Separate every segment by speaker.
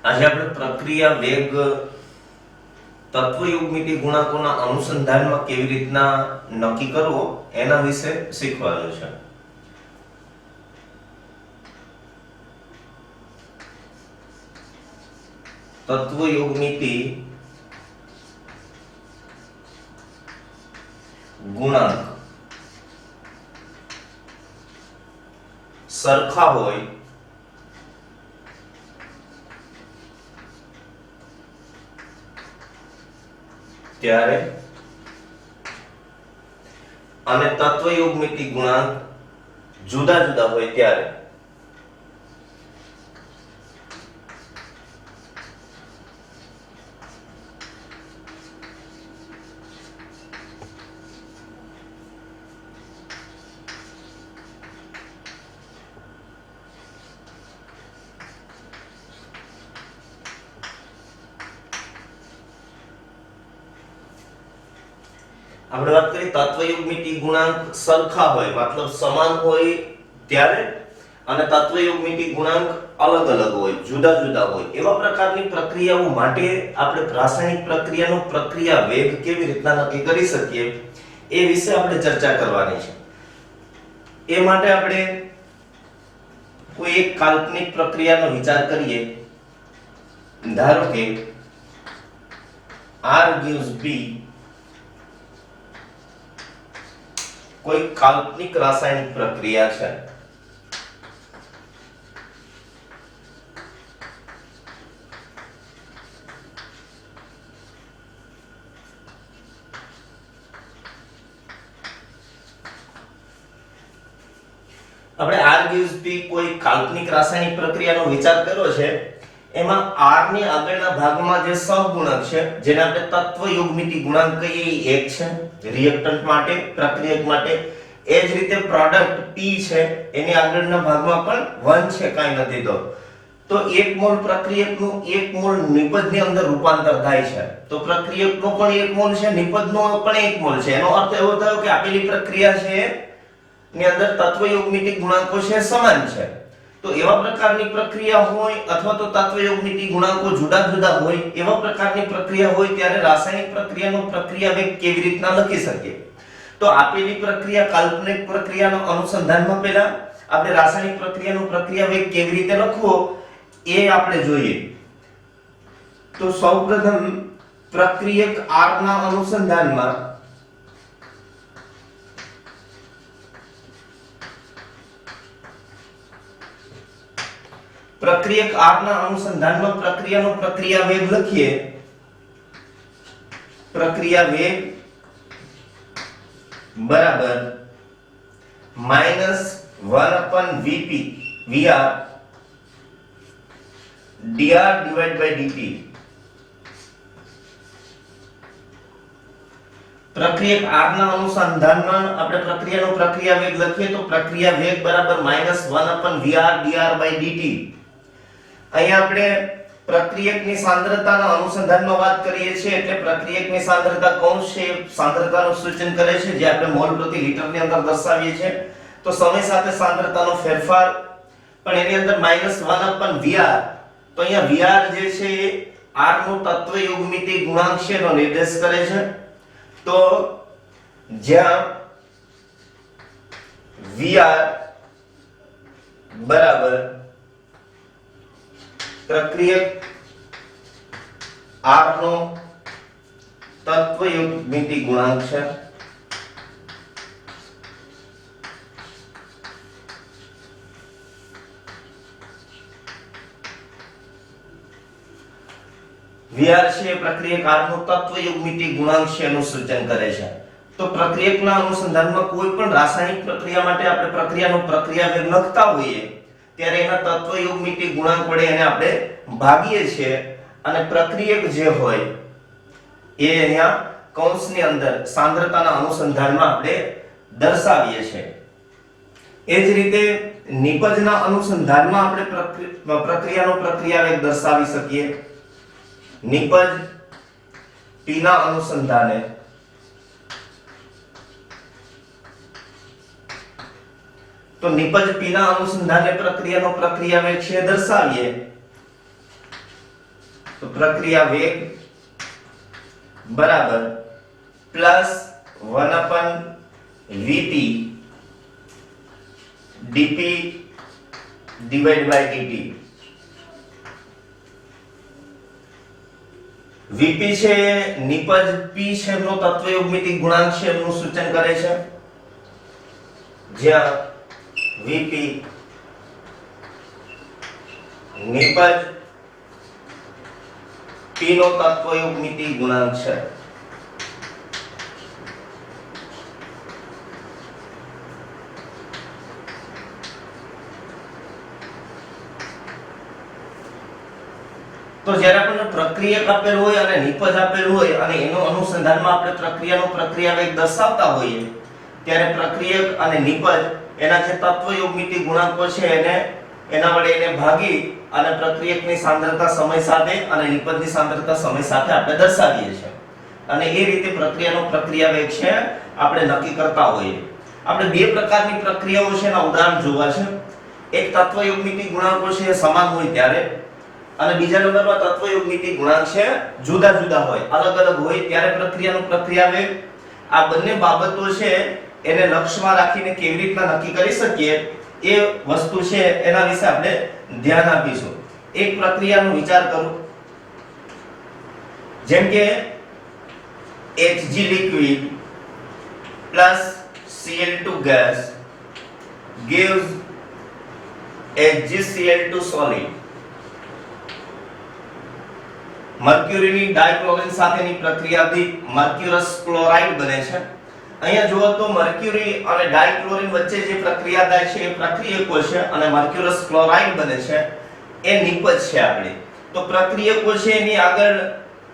Speaker 1: આજે આપણે પ્રક્રિયા વેગ તત્વયુગ્મિતિ ગુણાંકોના અનુસંધાનમાં કેવી રીતના નક્કી કરવો એના વિશે શીખવાનું છે. તત્વયુગ્મિતિ ગુણાંક સરખા હોય ત્યારે અને તત્વયુગ્મિતિ ગુણાંક જુદા જુદા હોય ત્યારે આપણે વાત કરી તત્વયુગ્મિતિ ગુણાંક સરખા હોય મતલબ સમાન હોય ત્યારે અને તત્વયુગ્મિતિ ગુણાંક અલગ અલગ હોય જુદા જુદા હોય એવા પ્રકારની પ્રક્રિયાઓ માટે આપણે રાસાયણિક પ્રક્રિયાનો પ્રક્રિયા વેગ કેવી રીતના નક્કી કરી શકીએ એ વિશે આપણે ચર્ચા કરવાની છે. એ માટે આપણે કોઈ એક કાલ્પનિક પ્રક્રિયાનો વિચાર કરીએ. ધારો કે R gives B कोई काल्पनिक रासायनिक प्रक्रिया है. આપણે R gives B કોઈ કાલ્પનિક રાસાયણિક પ્રક્રિયાનો વિચાર કર્યો છે. એમાં R ની આગળના ભાગમાં જે સહગુણક છે જેને આપણે તત્વયુગ્મિતિ ગુણાંક કહીએ એ 1 છે રિએક્ટન્ટ માટે પ્રક્રિયક માટે. એ જ રીતે પ્રોડક્ટ P છે એની આગળના ભાગમાં પણ 1 છે કાઈ નથી તો 1 મોલ પ્રક્રિયકનું 1 મોલ નિપજની અંદર રૂપાંતર થાય છે. તો પ્રક્રિયકનો પણ 1 મોલ છે નિપજનો પણ 1 મોલ છે. એનો અર્થ એવો થયો કે આપેલી પ્રક્રિયા છે ની અંદર તત્વયુગ્મિતિ ગુણાંકો છે સમાન છે. તો એવા પ્રકારની પ્રક્રિયા હોય અથવા તો તત્વયુગ્મિતિ ગુણાંકો જુદા જુદા હોય એવા પ્રકારની પ્રક્રિયા હોય ત્યારે રાસાયણિક પ્રક્રિયાનો પ્રક્રિયા વેગ કેવી રીતના લખી શકીએ. તો આપેલી પ્રક્રિયા કાલ્પનિક પ્રક્રિયાનો અનુસંધાનમાં પહેલા આપણે રાસાયણિક પ્રક્રિયાનો પ્રક્રિયા વેગ કેવી રીતે લખવો એ આપણે જોઈએ. તો સૌપ્રથમ પ્રક્રિયક R ના અનુસંધાનમાં પ્રક્રિયક R ના અનુસંધાનમાં પ્રક્રિયાનો પ્રક્રિયા વેગ લખીએ. પ્રક્રિયા વેગ બરાબર -1/Vp Vr dr/dt. પ્રક્રિયક R ના અનુસંધાનમાં આપણે પ્રક્રિયાનો પ્રક્રિયા વેગ લખીએ તો પ્રક્રિયા વેગ બરાબર -1/Vr dr/dt. અહીંયા આપણે પ્રક્રિયકની સાંદ્રતાના અનુસંધાનમાં વાત કરીએ છીએ એટલે પ્રક્રિયકની સાંદ્રતા કૌંસ છે સાંદ્રતાનું સૂચન કરે છે જે આપણે મોલ પ્રતિ લિટરની અંદર દર્શાવીએ છીએ. તો સમય સાથે સાંદ્રતાનો ફેરફાર પણ એની અંદર -1/Vr. તો અહીંયા Vr જે છે એ R નો તત્વયુગ્મિતિ ગુણાંક છે એનો નિર્દેશ કરે છે. તો જ્યાં Vr બરાબર પ્રક્રિયક R નો તત્વયુગ્મિતિ ગુણાંક છે. Vr છે પ્રક્રિયક R નો તત્વયુગ્મિતિ ગુણાંક છે એનું સૂચન કરે છે. તો પ્રક્રિયકના અનુસંધાનમાં કોઈ પણ રાસાયણિક પ્રક્રિયા માટે આપણે પ્રક્રિયાનો પ્રક્રિયા વેગ લખતા હોઈએ ત્યારે એના તત્વયુગ્મિતિ ગુણાંક વડે એને આપણે ભાગીએ છીએ અને પ્રક્રિયક જે હોય એ અહીંયા કૌંસની અંદર સાંદ્રતાના અનુસંધાનમાં આપણે દર્શાવીએ છીએ. એ જ રીતે નિપજના અનુસંધાનમાં આપણે પ્રક્રિયાનો પ્રક્રિયા વેગ દર્શાવી શકીએ. નિપજ P ના અનુસંધાને તો નિપજ P ના અનુસંધાને પ્રક્રિયાનો પ્રક્રિયા વેગ છે દર્શાવીએ તો પ્રક્રિયા વેગ બરાબર plus 1/vp dp divided by dt. vp છે નિપજ p છે એમનો તત્વયુગ્મિતિક ગુણાંક છે એમનું સૂચન કરે છે, જ્યાં vp નિપજ p નો તત્વયુગ્મિતિક ગુણાંક છે. તો જ્યારે આપણને પ્રક્રિયક આપેલ હોય અને નિપજ આપેલ હોય અને એનો અનુસંધાનમાં આપણે પ્રક્રિયાનો પ્રક્રિયા વેગ દર્શાવતા હોઈએ, ત્યારે પ્રક્રિયક અને નિપજ એના જે તત્વયુગ્મિતિક ગુણાંકો છે એના વડે એને ભાગી અને પ્રક્રિયકની સાંદ્રતા સમય સાથે અને નિપજની સાંદ્રતા સમય સાથે આપણે દર્શાવીએ છીએ અને એ રીતે પ્રક્રિયાનો પ્રક્રિયા વેગ છે આપણે નક્કી કરતા હોઈએ. આપણે બે પ્રકારની પ્રક્રિયાઓ છે એના ઉદાહરણ જોવા છે. એક તત્વયુગ્મિતિક ગુણાંકો છે એ સમાન હોય ત્યારે, અને બીજા નંબરમાં તત્વયુગ્મિતિક ગુણાંક છે જુદા જુદા હોય, અલગ અલગ હોય ત્યારે પ્રક્રિયાનો પ્રક્રિયા વેગ. આ બંને બાબતો છે એને લક્ષ્યમાં રાખીને કેવી રીતના નક્કી કરી શકીએ એ વસ્તુ છે એના વિશે આપણે ધ્યાન આપીશું. એક પ્રક્રિયાનો વિચાર કરો, જેમ કે Hg liquid plus Cl2 gas gives HgCl2 solid. મર્ક્યુરીની ડાયક્લોરિન સાથેની પ્રક્રિયાથી મર્ક્યુરસ ક્લોરાઇડ બને છે. અહીંયા જુઓ તો મર્ક્યુરી અને ડાયક્લોરિન વચ્ચે જે પ્રક્રિયા થાય છે એ પ્રક્રિયકો છે અને મર્ક્યુરસ ક્લોરાઇડ બને છે એ નિપજ છે આપણી. તો પ્રક્રિયકો છે એની આગળ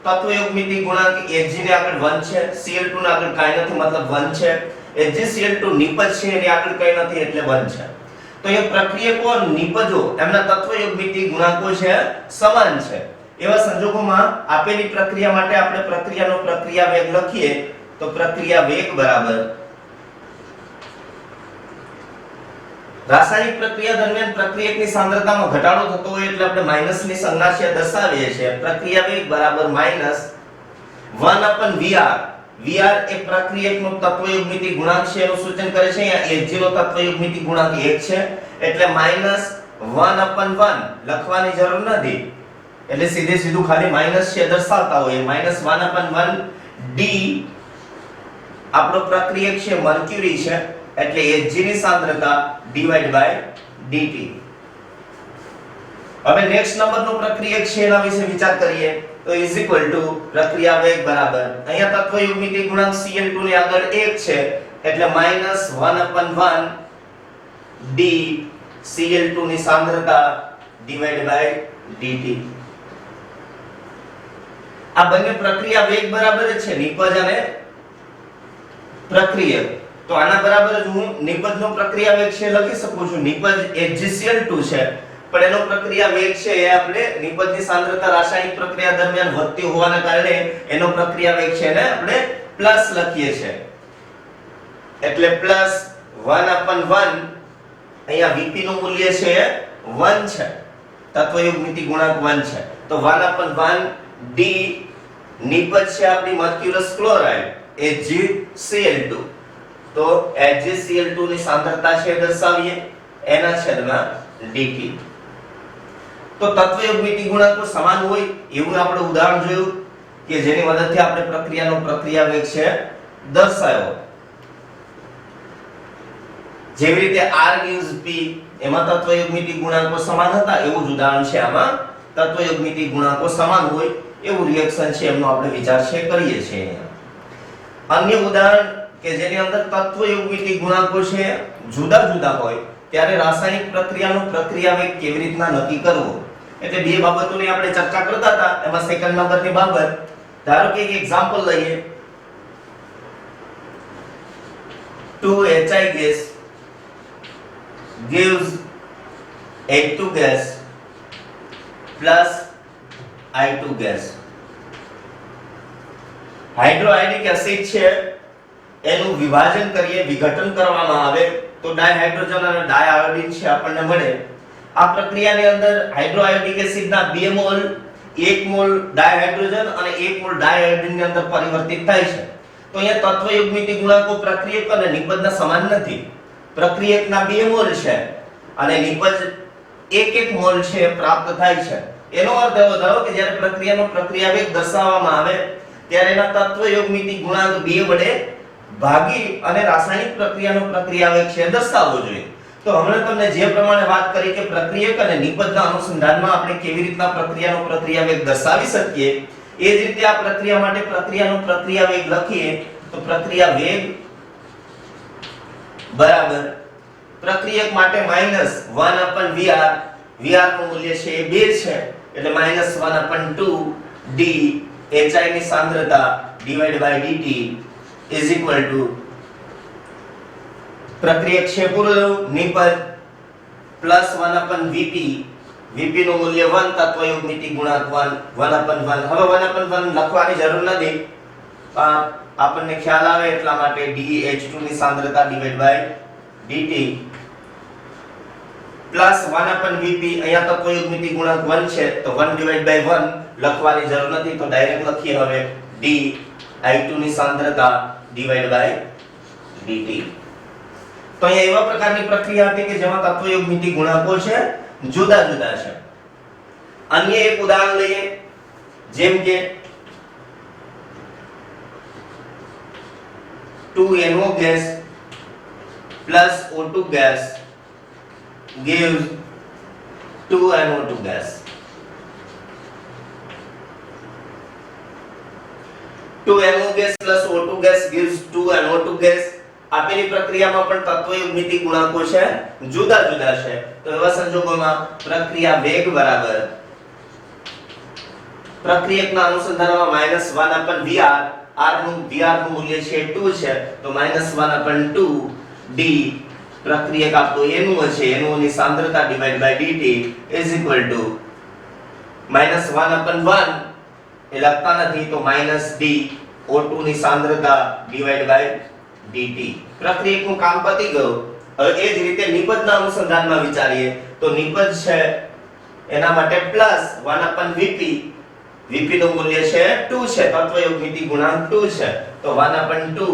Speaker 1: તત્વયુગ્મિતિક ગુણાંક Hg ને આગળ 1 છે, Cl2 ને આગળ કાઈ નથી મતલબ 1 છે, HgCl2 નિપજ છે એની આગળ કંઈ નથી એટલે 1 છે. તો એ પ્રક્રિયકો અને નિપજો એમના તત્વયુગ્મિતિક ગુણાંકો છે સમાન છે. એવા સંજોગોમાં આપેલી પ્રક્રિયા માટે આપણે પ્રક્રિયાનો પ્રક્રિયા વેગ લખીએ તો પ્રક્રિયા વેગ બરાબર રાસાયણિક પ્રક્રિયા દરમિયાન પ્રક્રિયકની સાંદ્રતામાં ઘટાડો થતો હોય એટલે આપણે માઈનસની સંજ્ઞા છે દર્શાવીએ છીએ. પ્રક્રિયા વેગ બરાબર -1/Vr. Vr એ પ્રક્રિયકનો તત્વયુગ્મિતિક ગુણાંક છે એનું સૂચન કરે છે. અહીંયા Hg નો તત્વયુગ્મિતિક ગુણાંક 1 છે એટલે -1/1 લખવાની જરૂર નથી, એટલે સીધે સીધું ખાલી માઈનસ છે દર્શાવતા હોય. -1/1 d આપણો પ્રક્રિયક છે મર્ક્યુરી છે એટલે Hg ની સાંદ્રતા ડિવાઇડ બાય dt. હવે નેક્સ્ટ નંબરનો પ્રક્રિયક છે એના વિશે વિચાર કરીએ તો ઇઝ ઇક્વલ ટુ પ્રક્રિયા વેગ બરાબર અહીંયા તત્વયુગ્મિતિક ગુણાંક Cl2 ની આગળ 1 છે એટલે -1/1 d Cl2 ની સાંદ્રતા ડિવાઇડ બાય dt. આ બંને પ્રક્રિયા વેગ બરાબર જ છે, નિપજ અને પ્રક્રિયક. તો આના બરાબર જ હું નિપજનો પ્રક્રિયા વેગ છે લખી શકું છું. નિપજ HgCl2 છે પણ એનો પ્રક્રિયા વેગ છે એ આપણે નિપજની સાંદ્રતા રાસાયણિક પ્રક્રિયા દરમિયાન વધતી હોવાના કારણે એનો પ્રક્રિયા વેગ છે ને આપણે પ્લસ લખીએ છીએ એટલે +1/1 અહીંયા Vp નું મૂલ્ય છે 1 છે, તત્વયુગ્મિતિક ગુણાંક 1 છે તો 1/1 d નિપજ છે આપણી મર્ક્યુરસ ક્લોરાઇડ HgCl2. તો HgCl2 ની સાંદ્રતા છે દર્શાવીએ એના છેદમાં dt. તો તત્વયુગ્મિતિક ગુણાંકો સમાન હોય એવું આપણે ઉદાહરણ જોયું કે જેની મદદથી આપણે પ્રક્રિયાનો પ્રક્રિયા વેગ છે દર્શાવ્યો. જેવી રીતે R gives P એમાં તત્વયુગ્મિતિક ગુણાંકો સમાન હતા એવું જ ઉદાહરણ છે આમાં તત્વયુગ્મિતિક ગુણાંકો સમાન હોય એવું રિએક્શન છે એમનો આપણે વિચાર છે કરીએ છીએ. અન્ય ઉદાહરણ કે જેની અંદર તત્વયુગ્મિતિક ગુણાંકો છે જુદા જુદા હોય ત્યારે રાસાયણિક પ્રક્રિયાનો પ્રક્રિયા વેગ કેવી રીતના નક્કી કરવો, એટલે બે બાબતોની આપણે ચર્ચા કરતા હતા. એમાં સેકન્ડ નંબરની બાબત, ધારો કે એક એક્ઝામ્પલ લઈએ. 2HI gas gives H2 gas plus I2 gas. Hydroiodic acid છે એનું વિભાજન કરીએ, વિઘટન કરવામાં આવે તો ડાયહાઇડ્રોજન અને ડાયઆયોડિન છે આપણને મળે. આ પ્રક્રિયાની અંદર હાઇડ્રોઆયોડિક એસિડના 2 મોલ 1 મોલ ડાયહાઇડ્રોજન અને 1 મોલ ડાયહાઇડ્રોજન ની અંદર પરિવર્તિત થાય છે. તો અહીંયા તત્વયુગ્મિતિ ગુણાંકો પ્રક્રિયક અને નિપજના સમાન નથી. પ્રક્રિયકના 2 મોલ છે અને નિપજ 1 મોલ છે પ્રાપ્ત થાય છે. એનો અર્થ એવો થયો કે જ્યારે પ્રક્રિયાનો પ્રક્રિયાવેગ દર્શાવવામાં આવે ત્યારે એના તત્વયુગ્મિતિ ગુણાંક 2 વડે ભાગી અને રાસાયણિક પ્રક્રિયાનો પ્રક્રિયાવેગ છે દર્શાવવો જોઈએ. તો હમણાં તમને જે પ્રમાણે વાત કરી કે પ્રક્રિયક અને નિપજના અનુસંધાનમાં આપણે કેવી રીતના પ્રક્રિયાનો પ્રક્રિયાવેગ દર્શાવી શકીએ, એ જ રીતે આ પ્રક્રિયા માટે પ્રક્રિયાનો પ્રક્રિયાવેગ લખીએ તો પ્રક્રિયાવેગ બરાબર પ્રક્રિયક માટે -1/Vr, Vr નું મૂલ્ય છે એ 2 છે એટલે -1/2 d HI ની સાંદ્રતા /dt is equal to પ્રક્રિયક છે પૂરું નિપજ +1/Vp, Vp નું મૂલ્ય 1, તત્વયુગ્મિતિ ગુણાંક 1/1. હવે 1/1 લખવાની જરૂર નથી, આપણને ખ્યાલ આવે એટલા માટે dH2 ની સાંદ્રતા /dt +1/Vp, અહીંયા તત્વયુગ્મિતિ ગુણાંક 1 છે તો 1/1 લખવાની જરૂર નથી, તો ડાયરેક્ટ લખીએ હવે dI2 ની સાંદ્રતા /dt. તો અહીંયા એવા પ્રકારની પ્રક્રિયા હતી કે જેમાં તત્વયુગ્મિતિ ગુણાંકો છે જુદા જુદા છે. અન્ય એક ઉદાહરણ લઈએ, જેમ કે 2NO gas plus O2 gas gives 2NO2 gas. 2NO gas plus O2 gas gives 2NO2 gas. આપેલી પ્રક્રિયામાં પણ તત્વયુગ્મિતિ ગુણાંકો છે જુદા જુદા છે. તો એવા સંજોગોમાં પ્રક્રિયા વેગ બરાબર પ્રક્રિયકના અનુસંધાનમાં -1/Vr, R નું Vr નું મૂલ્ય છે 2 છે તો -1/2 d પ્રક્રિયક આપણો એનું છે એનું ની સાંદ્રતા /dt is equal to -1/1 એ લખતા નથી તો -d O2 ની સાંદ્રતા /dt. પ્રક્રિયકનું કામ પતી ગયું. હવે એ જ રીતે નિપજના અનુસંધાનમાં વિચારીએ તો નિપજ છે એના માટે +1/Vp, Vp નું મૂલ્ય છે 2 છે, તત્વયુગ્મિતિ ગુણાંક 2 છે તો 1/2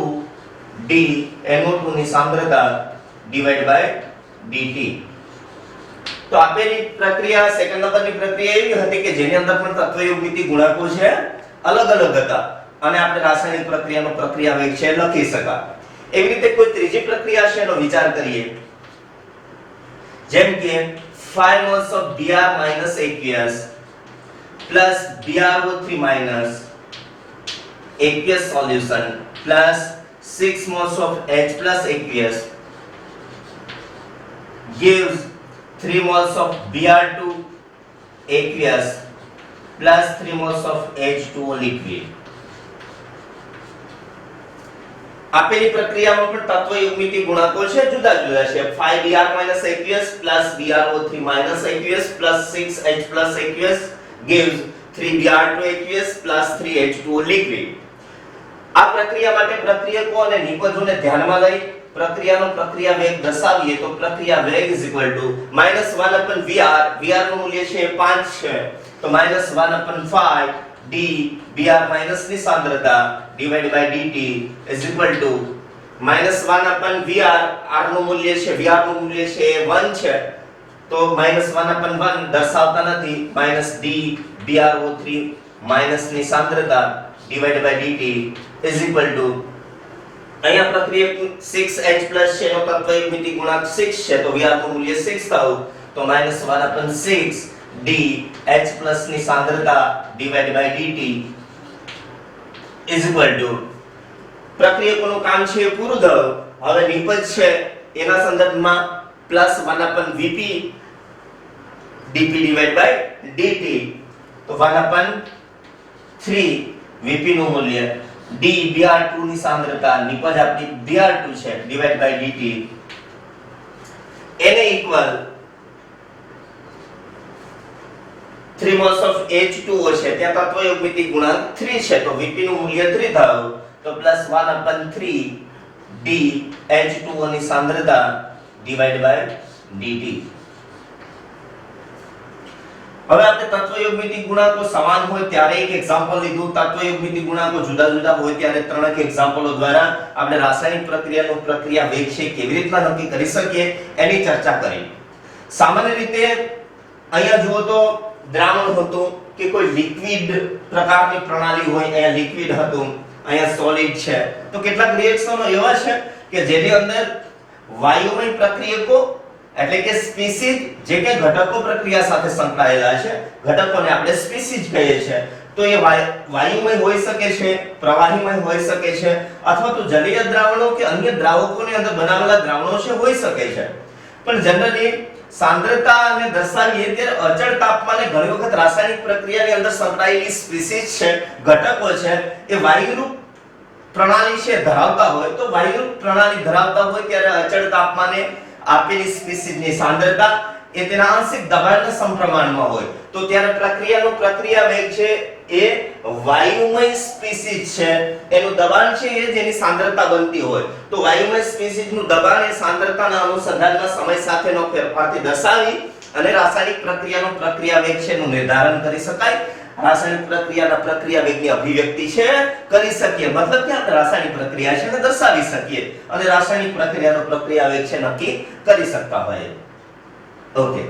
Speaker 1: d NO2 ની સાંદ્રતા /dt. તો આપેલી પ્રક્રિયા સેકન્ડ નંબરની પ્રક્રિયા એવી હતી કે જેની અંદર પણ તત્વયુગ્મિતિ ગુણાંકો છે અલગ અલગ હતા અને આપણે રાસાયણિક પ્રક્રિયાનો પ્રક્રિયાવેગ છે લખી શકા. એવી રીતે કોઈ ત્રીજી પ્રક્રિયા છે એનો વિચાર કરીએ, જેમ કે 5 moles of Br minus aqueous plus BrO3 minus aqueous solution plus 6 moles of H plus aqueous gives 3 moles of Br2 aqueous plus 3 moles of H2O liquid. આપેલી પ્રક્રિયામાં પણ તત્વયુગ્મિતિ ગુણાંકો છે જુદા જુદા છે. 5Br minus aqueous plus BrO3 minus aqueous plus 6H plus aqueous gives 3Br2 aqueous plus 3H2O liquid. આ પ્રક્રિયા માટે પ્રક્રિયકો અને નિપજોને ધ્યાનમાં લઈ પ્રક્રિયાનો પ્રક્રિયાવેગ દર્શાવીએ તો પ્રક્રિયાવેગ -1/Vr, Vr નું મૂલ્ય છે 5 છે તો -1/5 d Br minus ની સાંદ્રતા /dt is equal to -1/Vr, R નું મૂલ્ય છે Vr નું મૂલ્ય છે 1 છે તો -1/1 દર્શાવતા નથી -d BrO3 minus ની સાંદ્રતા /dt is equal to અહીંયા પ્રક્રિયક 6H plus છે એનો તત્વયુગ્મિતિ ગુણાંક 6 છે તો Vr નું મૂલ્ય 6 થયું તો -1/6 d H plus ની સાંદ્રતા /dt is equal to પ્રક્રિયકોનું કામ છે પૂરું થયું. હવે નિપજ છે એના સંદર્ભમાં +1/Vp dP/dt તો 1/3 Vp નું મૂલ્ય d Br2 ની સાંદ્રતા નિપજ આપણી Br2 છે /dt એને ઇક્વલ 3 moles of H2O છે ત્યાં તત્વયુગ્મિતિ ગુણાંક 3 છે તો Vp નું મૂલ્ય 3 થયું તો +1/3 d H2O ની સાંદ્રતા /dt. હવે આપણે તત્વયોગમિતિ ગુણાંકો સમાન હોય ત્યારે એક એક્ઝામ્પલ લીધું, તત્વયોગમિતિ ગુણાંકો જુદા જુદા હોય ત્યારે ત્રણ એક એક્ઝામ્પલો દ્વારા આપણે રાસાયણિક પ્રક્રિયાનું પ્રક્રિયા વેગ છે કેવી રીતના નક્કી કરી શકીએ એની ચર્ચા કરી. સામાન્ય રીતે અહીંયા જુઓ તો દ્રાવણ હતું કે કોઈ લિક્વિડ પ્રકારની પ્રણાલી હોય, અહીંયા લિક્વિડ હતું, અહીંયા સોલિડ છે. તો કેટલાક રિએક્શનો એવા છે કે જેની અંદર વાયુમય પ્રક્રિયકો એટલે કે સ્પીસીઝ જે કે ઘટકો પ્રક્રિયા સાથે સંકળાયેલા છે, ઘટકોને આપણે સ્પીસીઝ કહીએ છીએ. તો એ વાયુમય હોઈ શકે છે, પ્રવાહીમય હોઈ શકે છે, અથવા તો જલીય દ્રાવણો કે અન્ય દ્રાવકોની અંદર બનાવેલા દ્રાવણો છે હોઈ શકે છે. પણ જનરલી સાંદ્રતા અને દર્શાવીએ ત્યારે અચળ તાપમાને ઘણી વખત રાસાયણિક પ્રક્રિયાની અંદર સંકળાયેલી સ્પીસીઝ છે, ઘટકો છે, એ વાયુરૂપ પ્રણાલી છે ધરાવતા હોય. તો વાયુરૂપ પ્રણાલી ધરાવતા હોય ત્યારે અચળ તાપમાને આપેલી સ્પીસીઝની સાંદ્રતા એ તેના આંશિક દબાણના સમપ્રમાણમાં હોય. તો ત્યારે પ્રક્રિયાનો પ્રક્રિયા વેગ છે એ વાયુમય સ્પીસીઝ છે, એનું દબાણ છે એ જેની સાંદ્રતા બનતી હોય. તો વાયુમય સ્પીસીઝનું દબાણ એ સાંદ્રતાના અનુસંધાનમાં સમય સાથેનો ફેરફારથી દર્શાવી અને રાસાયણિક પ્રક્રિયાનો પ્રક્રિયા વેગ છે એનું નિર્ધારણ કરી શકાય. રાસાયણિક પ્રક્રિયાના પ્રક્રિયા વેગની અભિવ્યક્તિ છે કરી શકીએ, મતલબ કે આપણે રાસાયણિક પ્રક્રિયા છે ને દર્શાવી શકીએ અને રાસાયણિક પ્રક્રિયાનો પ્રક્રિયા વેગ છે નક્કી કરી શકતા હોઈએ. ઓકે.